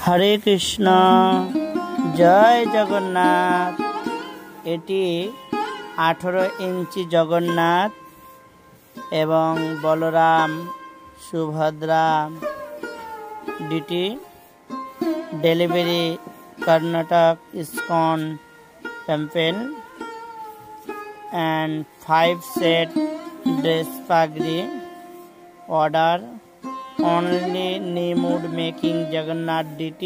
হরে কৃষ্ণ, জয় জগন্নাথ। এটি 18 ইঞ্চি জগন্নাথ এবং Balaram Subhadra deity delivery Karnataka ISKCON temple and 5 set dress pagri order only Nemood making Jagannath DT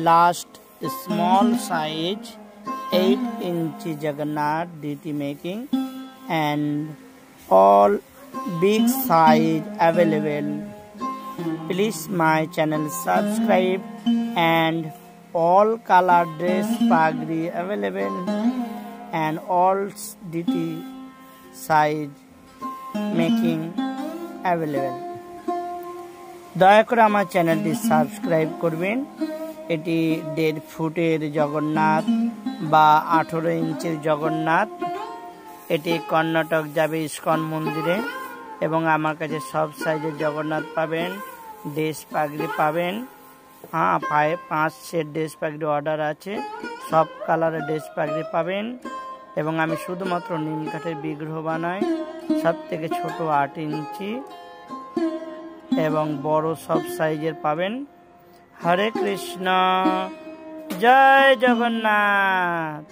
last small size 8 inch Jagannath DT making and all big size available. Please my channel subscribe and all color dress pagri available and all DT size making available. দয়া করে আমার চ্যানেলটি subscribe করবেন। এটি 1.5 ফুটের জগন্নাথ বা 18 ইঞ্চির জগন্নাথ। এটি কর্ণাটক যাবে ইস্কন মন্দিরে এবং আমার কাছে সব সাইজের জগন্নাথ পাবেন, ড্রেস পাগড়ি পাবেন। 5 সেট ড্রেস পাগড়ি অর্ডার আছে, সব কালারের ড্রেস পাগড়ি পাবেন এবং আমি শুধুমাত্র নিম কাঠের বিগ্রহ বানাই। সব থেকে ছোট 8 ইঞ্চি এবং বড় সব সাইজের পাবেন। হরে কৃষ্ণ, জয় জগন্নাথ।